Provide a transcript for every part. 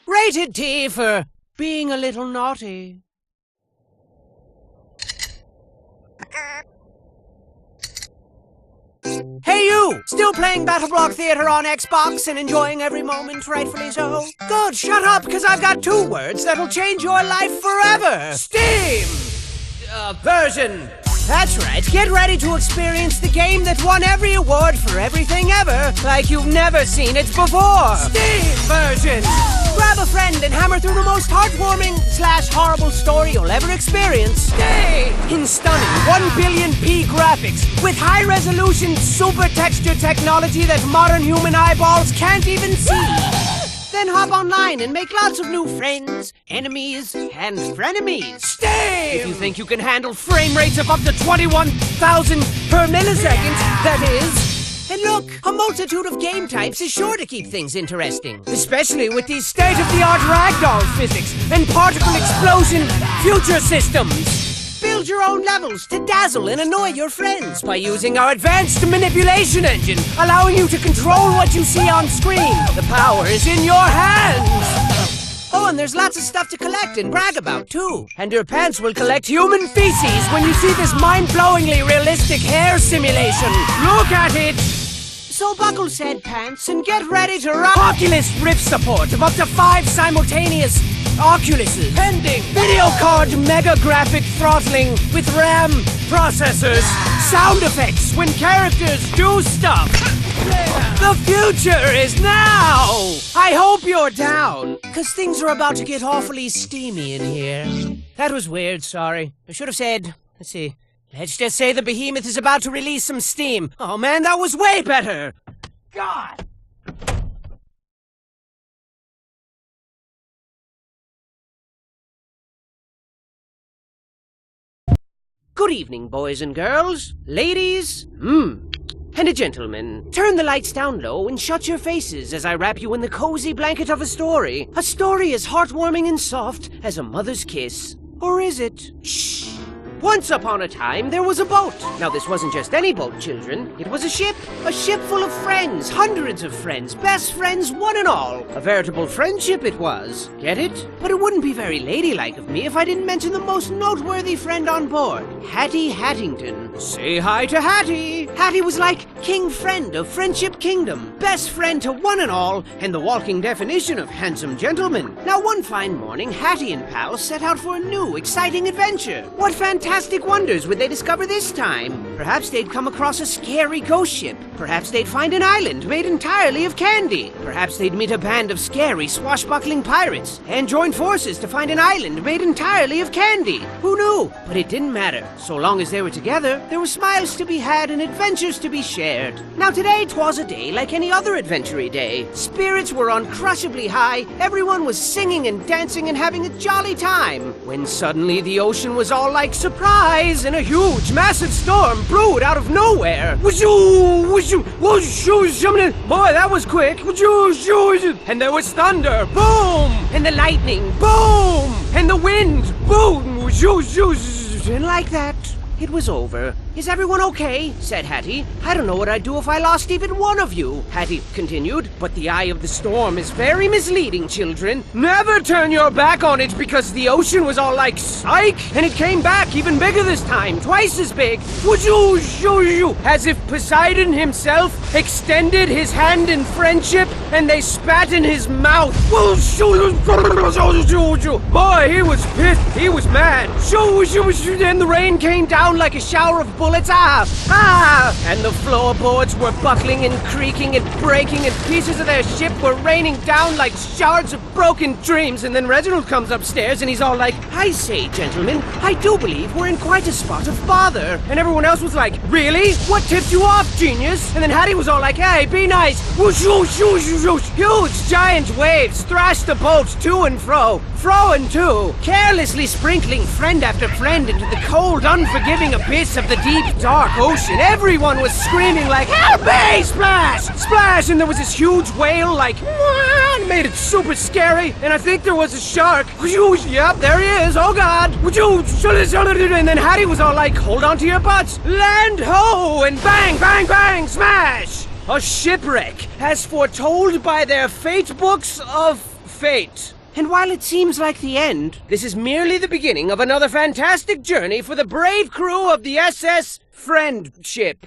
Rated T for being a little naughty. Hey you! Still playing BattleBlock Theater on Xbox and enjoying every moment, rightfully so? Good, shut up, because I've got 2 words that'll change your life forever! Steam! Version. That's right, get ready to experience the game that won every award for everything ever, like you've never seen it before! Steam version! Grab a friend and hammer through the most heartwarming / horrible story you'll ever experience. Stay in stunning 1 billion p graphics with high-resolution super texture technology that modern human eyeballs can't even see. Then hop online and make lots of new friends, enemies, and frenemies. Stay! If you think you can handle frame rates of up to 21,000 per millisecond, that is. And look, a multitude of game types is sure to keep things interesting. Especially with these state-of-the-art ragdoll physics and particle explosion future systems. Build your own levels to dazzle and annoy your friends by using our advanced manipulation engine, allowing you to control what you see on screen. The power is in your hands! Oh, and there's lots of stuff to collect and brag about, too. And your pants will collect human feces when you see this mind-blowingly realistic hair simulation. Look at it! So buckle said pants and get ready to rock Oculus Rift support of up to 5 simultaneous Oculuses. Pending video card mega graphic throttling with RAM processors. Sound effects when characters do stuff. The future is now! I hope you're down, because things are about to get awfully steamy in here. That was weird, sorry. I should have said, let's see. Let's just say the behemoth is about to release some steam. Oh man, that was way better! God! Good evening, boys and girls, ladies, and a gentleman. Turn the lights down low and shut your faces as I wrap you in the cozy blanket of a story. A story as heartwarming and soft as a mother's kiss. Or is it? Shh! Once upon a time, there was a boat. Now, this wasn't just any boat, children. It was a ship full of friends, hundreds of friends, best friends, one and all. A veritable friendship it was. Get it? But it wouldn't be very ladylike of me if I didn't mention the most noteworthy friend on board, Hattie Hattington. Say hi to Hattie. Hattie was like king friend of Friendship Kingdom, best friend to one and all, and the walking definition of handsome gentleman. Now, one fine morning, Hattie and pals set out for a new, exciting adventure. What fantastic wonders would they discover this time? Perhaps they'd come across a scary ghost ship. Perhaps they'd find an island made entirely of candy. Perhaps they'd meet a band of scary, swashbuckling pirates and join forces to find an island made entirely of candy. Who knew? But it didn't matter. So long as they were together, there were smiles to be had and adventures to be shared. Now today 'twas a day like any other adventure-y day. Spirits were uncrushably high, everyone was singing and dancing and having a jolly time. When suddenly the ocean was all like surprise, and a huge, massive storm brewed out of nowhere. Boy, that was quick. And there was thunder, boom! And the lightning, boom! And the wind, boom! And like that, it was over. Is everyone okay? Said Hattie. I don't know what I'd do if I lost even one of you, Hattie continued. But the eye of the storm is very misleading, children. Never turn your back on it because the ocean was all like, psych! And it came back even bigger this time, twice as big. As if Poseidon himself extended his hand in friendship and they spat in his mouth. Boy, he was pissed. He was mad. And the rain came down like a shower of bullets, and the floorboards were buckling and creaking and breaking, and pieces of their ship were raining down like shards of broken dreams. And then Reginald comes upstairs and he's all like, I say, gentlemen, I do believe we're in quite a spot of bother. And everyone else was like, really? What tipped you off, genius? And then Hattie was all like, hey, be nice. Huge giant waves thrashed the boat to and fro and to, carelessly sprinkling friend after friend into the cold, unforgiving abyss of the deep, dark ocean. Everyone was screaming like, help me! Splash! Splash! And there was this huge whale like, and made it super scary. And I think there was a shark. Yep, there he is. Oh God. And then Hattie was all like, hold on to your butts. Land ho! And bang, bang, bang, smash! A shipwreck, as foretold by their fate books of fate. And while it seems like the end, this is merely the beginning of another fantastic journey for the brave crew of the SS Friendship.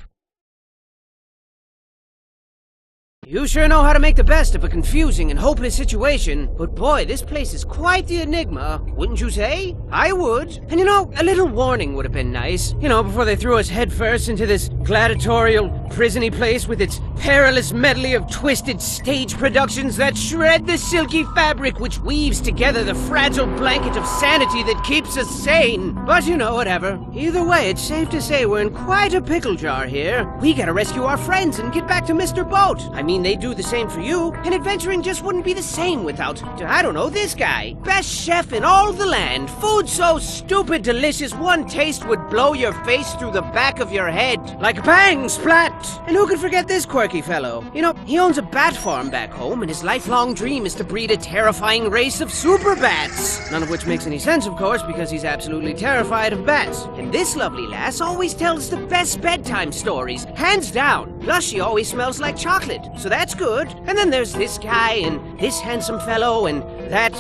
You sure know how to make the best of a confusing and hopeless situation, but boy, this place is quite the enigma, wouldn't you say? I would. And you know, a little warning would have been nice. You know, before they threw us headfirst into this gladiatorial, prisony place with its perilous medley of twisted stage productions that shred the silky fabric which weaves together the fragile blanket of sanity that keeps us sane. But you know, whatever. Either way, it's safe to say we're in quite a pickle jar here. We gotta rescue our friends and get back to Mr. Boat. I mean, they'd do the same for you, and adventuring just wouldn't be the same without, I don't know, this guy. Best chef in all the land. Food so stupid delicious, one taste would blow your face through the back of your head. Like bang, splat! And who could forget this quirky fellow? You know, he owns a bat farm back home, and his lifelong dream is to breed a terrifying race of super bats. None of which makes any sense, of course, because he's absolutely terrified of bats. And this lovely lass always tells the best bedtime stories, hands down. Plus, she always smells like chocolate, so that's good. And then there's this guy, and this handsome fellow, and that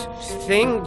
thing.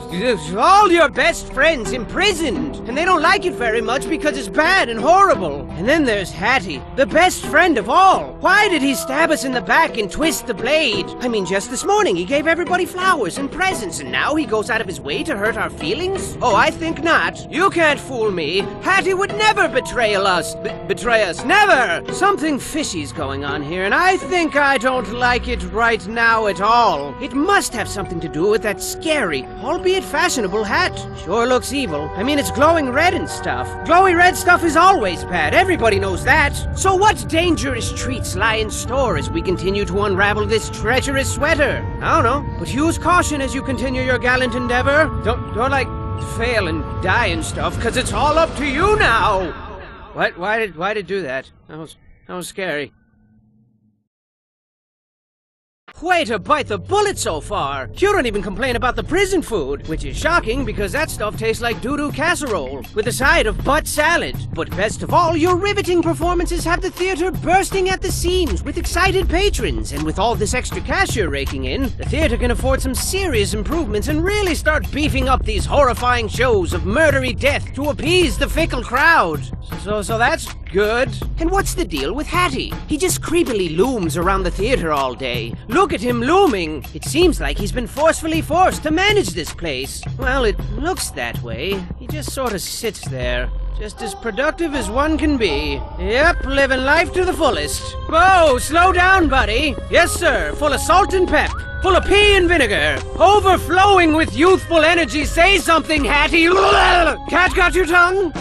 All your best friends imprisoned, and they don't like it very much because it's bad and horrible. And then there's Hattie, the best friend of all. Why did he stab us in the back and twist the blade? I mean, just this morning he gave everybody flowers and presents, and now he goes out of his way to hurt our feelings? Oh, I think not. You can't fool me. Hattie would never betray us. Betray us. Never! Something fishy's going on here, and I think I don't like it right now at all. It must have something to do with that scary, albeit fashionable hat. Sure looks evil. I mean, it's glowing red and stuff. Glowy red stuff is always bad. Everybody knows that. So what dangerous treats lie in store as we continue to unravel this treacherous sweater? I don't know, but use caution as you continue your gallant endeavor. Don't like fail and die and stuff, because it's all up to you now. What? Why did it do that? That was scary. Way to bite the bullet so far! You don't even complain about the prison food, which is shocking because that stuff tastes like doo-doo casserole, with a side of butt salad. But best of all, your riveting performances have the theater bursting at the seams with excited patrons, and with all this extra cash you're raking in, the theater can afford some serious improvements and really start beefing up these horrifying shows of murdery death to appease the fickle crowd. So that's good. And what's the deal with Hattie? He just creepily looms around the theater all day. Look at him looming. It seems like he's been forcefully forced to manage this place. Well, it looks that way. He just sort of sits there. Just as productive as one can be. Yep, living life to the fullest. Whoa, slow down, buddy. Yes, sir, full of salt and pep. Full of pea and vinegar. Overflowing with youthful energy. Say something, Hattie. Cat got your tongue?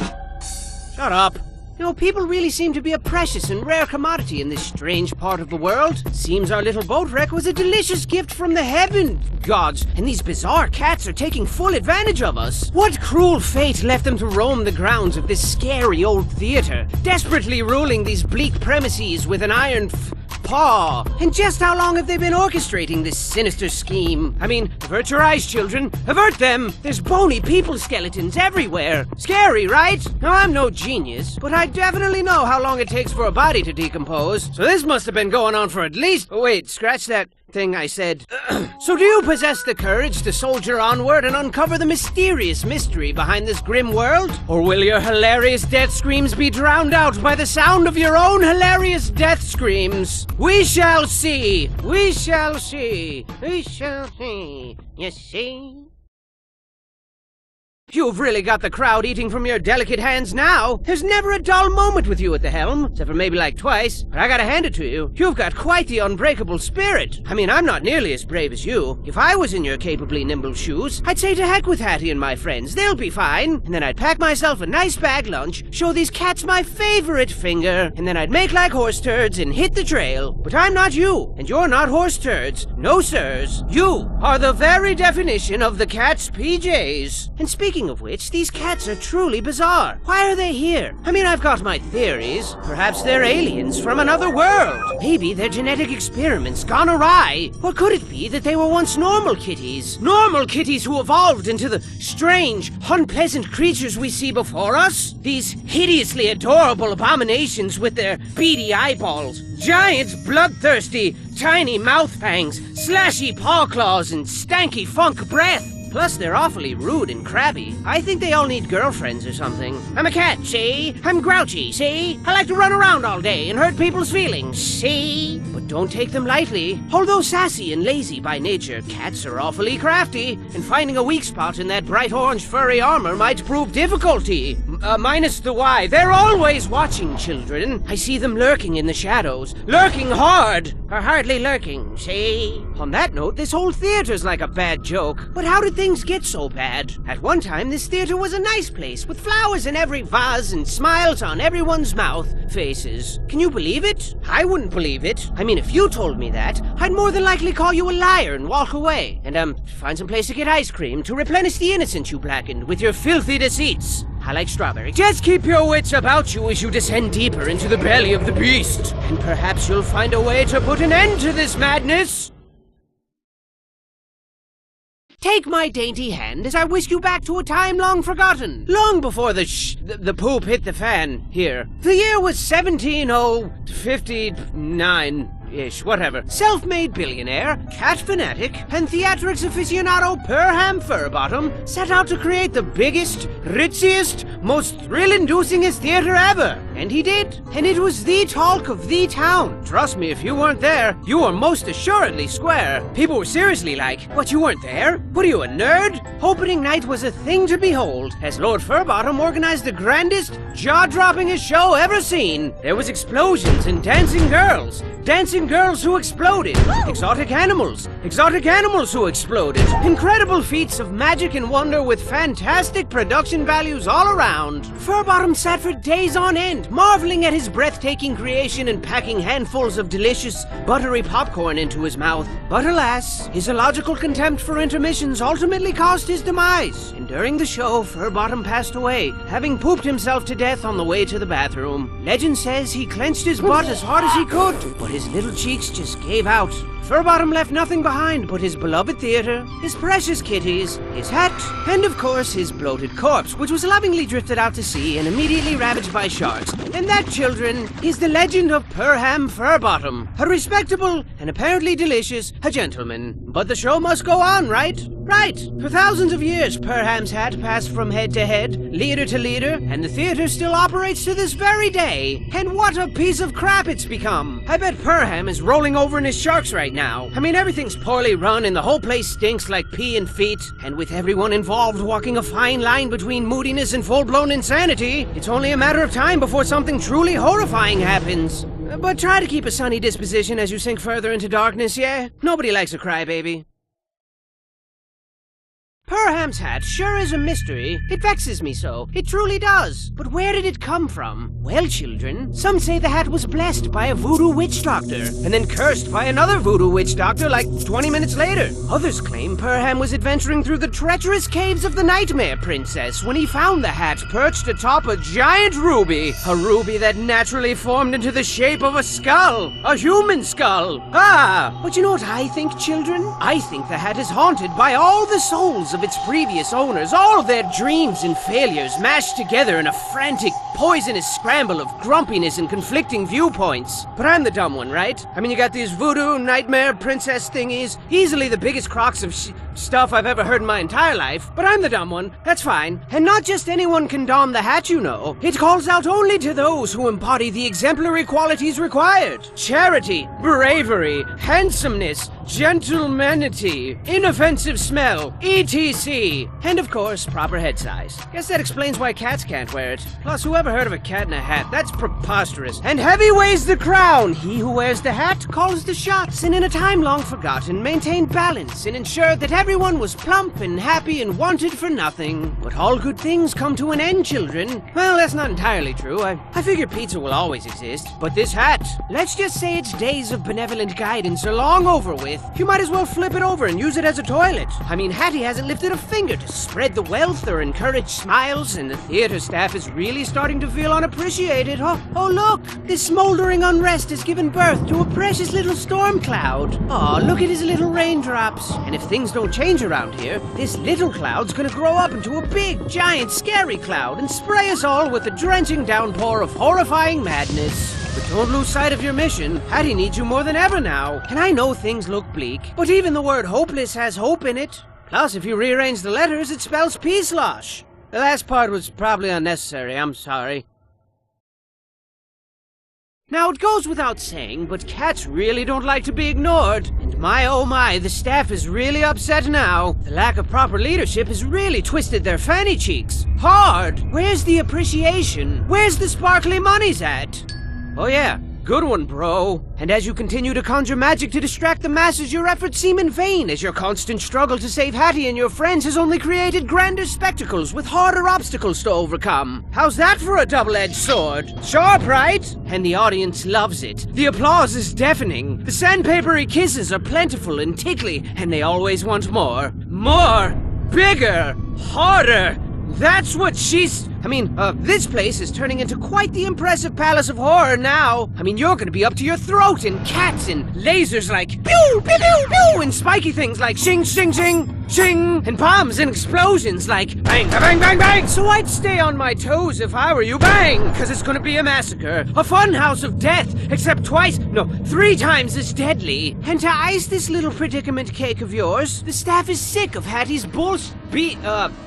Shut up. You know, people really seem to be a precious and rare commodity in this strange part of the world. Seems our little boat wreck was a delicious gift from the heaven gods, and these bizarre cats are taking full advantage of us. What cruel fate left them to roam the grounds of this scary old theater, desperately ruling these bleak premises with an iron paw? And just how long have they been orchestrating this sinister scheme? I mean, avert your eyes, children. Avert them! There's bony people skeletons everywhere. Scary, right? Now, I'm no genius, but I definitely know how long it takes for a body to decompose. So this must have been going on for at least... Oh, wait, scratch that thing I said. So do you possess the courage to soldier onward and uncover the mysterious mystery behind this grim world? Or will your hilarious death screams be drowned out by the sound of your own hilarious death screams? We shall see! We shall see! We shall see! You see? You've really got the crowd eating from your delicate hands now. There's never a dull moment with you at the helm, except for maybe like twice. But I gotta hand it to you. You've got quite the unbreakable spirit. I mean, I'm not nearly as brave as you. If I was in your capably nimble shoes, I'd say to heck with Hattie and my friends. They'll be fine. And then I'd pack myself a nice bag lunch, show these cats my favorite finger, and then I'd make like horse turds and hit the trail. But I'm not you, and you're not horse turds. No, sirs. You are the very definition of the cat's PJs. And speaking Speaking of which, these cats are truly bizarre. Why are they here? I mean, I've got my theories. Perhaps they're aliens from another world. Maybe their genetic experiments gone awry. Or could it be that they were once normal kitties? Normal kitties who evolved into the strange, unpleasant creatures we see before us? These hideously adorable abominations with their beady eyeballs, giant, bloodthirsty, tiny mouth fangs, slashy paw claws, and stanky funk breath. Plus, they're awfully rude and crabby. I think they all need girlfriends or something. I'm a cat, see? I'm grouchy, see? I like to run around all day and hurt people's feelings, see? But don't take them lightly. Although sassy and lazy by nature, cats are awfully crafty, and finding a weak spot in that bright orange furry armor might prove difficulty. Minus the why. They're always watching, children. I see them lurking in the shadows. Lurking hard! Or hardly lurking, see? On that note, this whole theater's like a bad joke. But how did things get so bad? At one time, this theater was a nice place, with flowers in every vase and smiles on everyone's faces. Can you believe it? I wouldn't believe it. I mean, if you told me that, I'd more than likely call you a liar and walk away. And, find some place to get ice cream to replenish the innocence you blackened with your filthy deceits. I like strawberry. Just keep your wits about you as you descend deeper into the belly of the beast. And perhaps you'll find a way to put an end to this madness. Take my dainty hand as I whisk you back to a time long forgotten. Long before the poop hit the fan here. The year was 17059-ish, whatever. Self-made billionaire, cat fanatic, and theatrics aficionado Perham Furbottom set out to create the biggest, ritziest, most thrill-inducingest theater ever. And he did. And it was the talk of the town. Trust me, if you weren't there, you were most assuredly square. People were seriously like, what, you weren't there? What are you, a nerd? Opening night was a thing to behold, as Lord Furbottom organized the grandest, jaw-droppingest show ever seen. There was explosions and dancing girls who exploded, exotic animals who exploded, incredible feats of magic and wonder with fantastic production values all around. Furbottom sat for days on end, marveling at his breathtaking creation and packing handfuls of delicious, buttery popcorn into his mouth. But alas, his illogical contempt for intermissions ultimately caused his demise, and during the show, Furbottom passed away, having pooped himself to death on the way to the bathroom. Legend says he clenched his butt as hard as he could, but his little cheeks just gave out. Furbottom left nothing behind but his beloved theater, his precious kitties, his hat, and of course his bloated corpse, which was lovingly drifted out to sea and immediately ravaged by sharks. And that, children, is the legend of Perham Furbottom, a respectable and apparently delicious gentleman. But the show must go on, right? Right. For thousands of years, Perham's hat passed from head to head, leader to leader, and the theater still operates to this very day. And what a piece of crap it's become. I bet Perham is rolling over in his sharks right now. I mean, everything's poorly run and the whole place stinks like pee and feet. And with everyone involved walking a fine line between moodiness and full-blown insanity, it's only a matter of time before something truly horrifying happens. But try to keep a sunny disposition as you sink further into darkness, yeah? Nobody likes a crybaby. Perham's hat sure is a mystery. It vexes me so. It truly does. But where did it come from? Well, children, some say the hat was blessed by a voodoo witch doctor, and then cursed by another voodoo witch doctor like 20 minutes later. Others claim Perham was adventuring through the treacherous caves of the Nightmare Princess when he found the hat perched atop a giant ruby. A ruby that naturally formed into the shape of a skull. A human skull. But you know what I think, children? I think the hat is haunted by all the souls of its previous owners, all of their dreams and failures mashed together in a frantic, poisonous scramble of grumpiness and conflicting viewpoints. But I'm the dumb one, right? I mean, you got these voodoo nightmare princess thingies, easily the biggest crocs of stuff I've ever heard in my entire life, but I'm the dumb one. That's fine. And not just anyone can don the hat, you know. It calls out only to those who embody the exemplary qualities required. Charity, bravery, handsomeness, gentlemanity, inoffensive smell, etc. And of course, proper head size. Guess that explains why cats can't wear it. Plus, whoever heard of a cat in a hat? That's preposterous. And heavy weighs the crown. He who wears the hat calls the shots, and in a time long forgotten, maintained balance and ensured that everyone was plump and happy and wanted for nothing. But all good things come to an end, children. Well, that's not entirely true. I figure pizza will always exist. But this hat, let's just say its days of benevolent guidance are long over with, with. You might as well flip it over and use it as a toilet. I mean, Hattie hasn't lifted a finger to spread the wealth or encourage smiles, and the theater staff is really starting to feel unappreciated. Oh look! This smoldering unrest has given birth to a precious little storm cloud. Oh, look at his little raindrops. And if things don't change around here, this little cloud's gonna grow up into a big, giant, scary cloud and spray us all with a drenching downpour of horrifying madness. But don't lose sight of your mission. Hattie needs you more than ever now. And I know things look bleak, but even the word hopeless has hope in it. Plus, if you rearrange the letters, it spells peace-losh. The last part was probably unnecessary, I'm sorry. Now, it goes without saying, but cats really don't like to be ignored. And my oh my, the staff is really upset now. The lack of proper leadership has really twisted their fanny cheeks. Hard! Where's the appreciation? Where's the sparkly monies at? Oh yeah, good one, bro. And as you continue to conjure magic to distract the masses, your efforts seem in vain, as your constant struggle to save Hattie and your friends has only created grander spectacles with harder obstacles to overcome. How's that for a double-edged sword? Sharp, right? And the audience loves it. The applause is deafening. The sandpapery kisses are plentiful and tickly, and they always want more. More! Bigger! Harder! That's what this place is turning into quite the impressive palace of horror now. I mean, you're gonna be up to your throat in cats and lasers like pew, pew, pew, pew, and spiky things like shing, shing, shing, shing, and bombs and explosions like bang, bang, bang, bang. So I'd stay on my toes if I were you, bang, cause it's gonna be a massacre. A fun house of death, except 3 times as deadly. And to ice this little predicament cake of yours, the staff is sick of Hattie's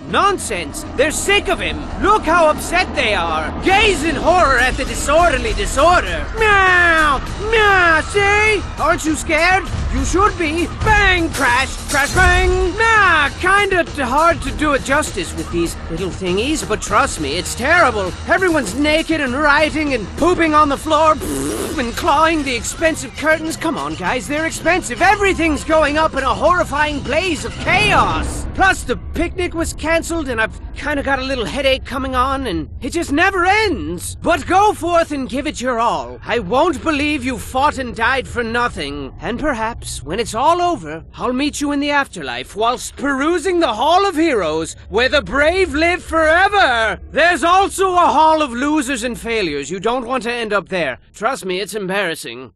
nonsense. They're sick of him. Look how upset they are. Gaze in horror at the disorderly disorder. Meow! Meow! See? Aren't you scared? You should be. Bang! Crash! Crash! Bang! Nah! Kinda hard to do it justice with these little thingies, but trust me, it's terrible. Everyone's naked and rioting and pooping on the floor and clawing the expensive curtains. Come on, guys, they're expensive. Everything's going up in a horrifying blaze of chaos. Plus, the picnic was cancelled, and I've kinda got a little headache coming on, and it just never ends. But go forth and give it your all. I won't believe you fought and died for nothing. And perhaps, when it's all over, I'll meet you in the afterlife whilst perusing the Hall of Heroes, where the brave live forever. There's also a Hall of Losers and Failures. You don't want to end up there. Trust me, it's embarrassing.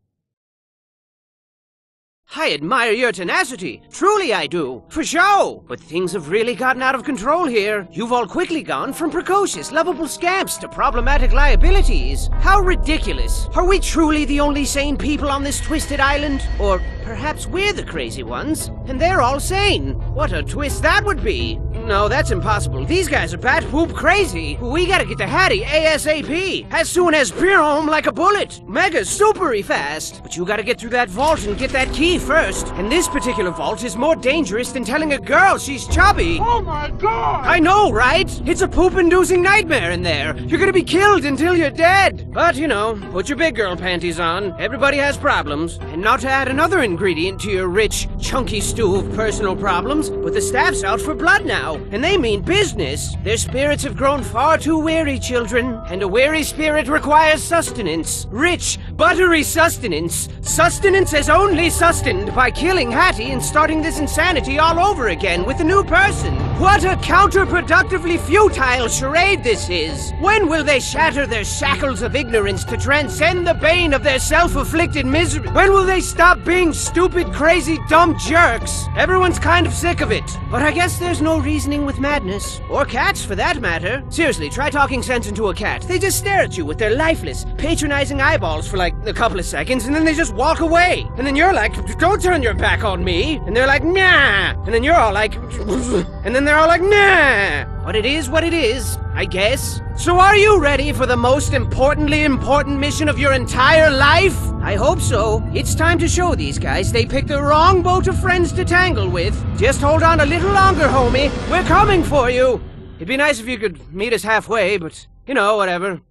I admire your tenacity. Truly I do. For show. But things have really gotten out of control here. You've all quickly gone from precocious, lovable scamps to problematic liabilities. How ridiculous. Are we truly the only sane people on this twisted island? Or perhaps we're the crazy ones, and they're all sane. What a twist that would be. No, that's impossible. These guys are bat whoop crazy. We gotta get to Hattie ASAP. As soon as home like a bullet. Mega supery fast. But you gotta get through that vault and get that key first. And this particular vault is more dangerous than telling a girl she's chubby. Oh my god! I know, right? It's a poop-inducing nightmare in there. You're gonna be killed until you're dead. But, you know, put your big girl panties on. Everybody has problems. And not to add another ingredient to your rich, chunky stew of personal problems, but the staff's out for blood now. And they mean business. Their spirits have grown far too weary, children. And a weary spirit requires sustenance. Rich, buttery sustenance. Sustenance as only sustained by killing Hattie and starting this insanity all over again with a new person. What a counterproductively futile charade this is. When will they shatter their shackles of ignorance to transcend the bane of their self-afflicted misery? When will they stop being stupid, crazy, dumb jerks? Everyone's kind of sick of it. But I guess there's no reasoning with madness. Or cats, for that matter. Seriously, try talking sense into a cat. They just stare at you with their lifeless, patronizing eyeballs for like a couple of seconds, and then they just walk away. And then you're like, don't turn your back on me. And they're like, nah. And then you're all like, and then they're all like, nah. But it is what it is, I guess. So are you ready for the most importantly important mission of your entire life? I hope so. It's time to show these guys they picked the wrong boat of friends to tangle with. Just hold on a little longer, homie. We're coming for you. It'd be nice if you could meet us halfway, but, you know, whatever.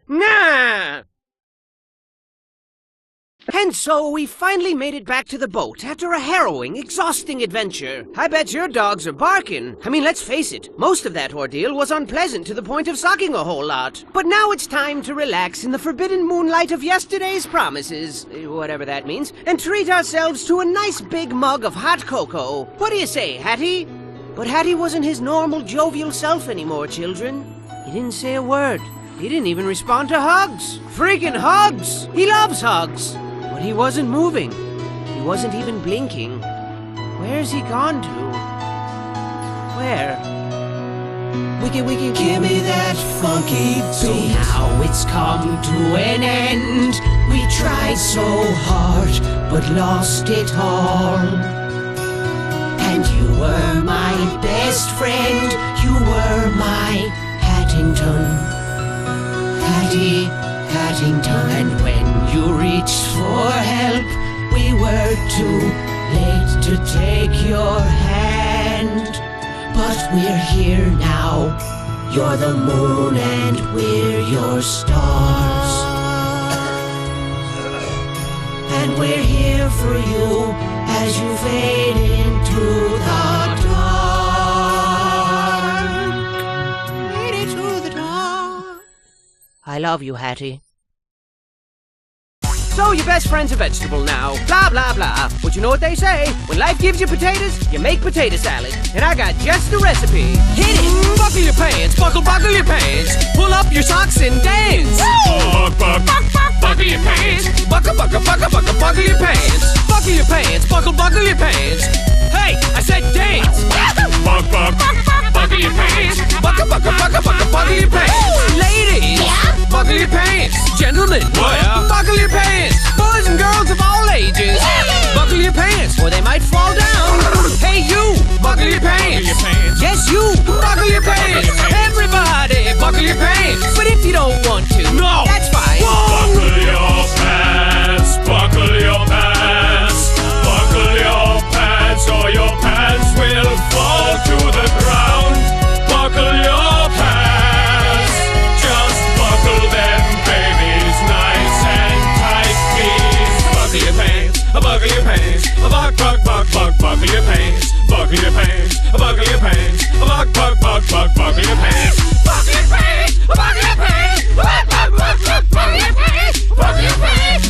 Nah! And so we finally made it back to the boat after a harrowing, exhausting adventure. I bet your dogs are barking. I mean, let's face it, most of that ordeal was unpleasant to the point of sucking a whole lot. But now it's time to relax in the forbidden moonlight of yesterday's promises, whatever that means, and treat ourselves to a nice big mug of hot cocoa. What do you say, Hattie? But Hattie wasn't his normal jovial self anymore, children. He didn't say a word. He didn't even respond to hugs. Freaking hugs! He loves hugs. But he wasn't moving. He wasn't even blinking. Where's he gone to? Where? Wiki, give me that funky beat. So now it's come to an end. We tried so hard, but lost it all. And you were my best friend. You were my Hattington. Hattie Hattington. And when you reached for help, we were too late to take your hand. But we're here now. You're the moon and we're your stars. And we're here for you as you fade into the dark. Fade into the dark. I love you, Hattie. So your best friend's a vegetable now, blah blah blah. But you know what they say, when life gives you potatoes, you make potato salad. And I got just the recipe. Hit it! Buckle your pants, buckle your pants. Pull up your socks and dance. Buckle your pants. Buckle your pants. Buckle your pants, buckle your pants. Hey, I said dance. Buckle your pants. Buckle your pants. Ladies, buckle your pants. Gentlemen, buckle your pants. Boys and girls of all ages, buckle your pants or they might fall down. Hey you, buckle your pants. Yes you, buckle your pants. Everybody, buckle your pants. But if you don't want to, no, that's fine. Buckle your pants, buckle your pants. Buckle your pants or your pants will fall to the ground. Buckle your pants, just buckle them babies nice and tight please. Buckle your pants, buckle your pants. Buckle your pants, buckle your pants. Buckle your pants, buckle your pants. Buckle your pants, buckle your pants. Buckle your pants, buckle your pants.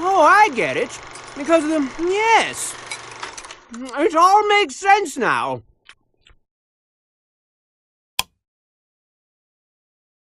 Oh, I get it. Because of the... Yes. It all makes sense now.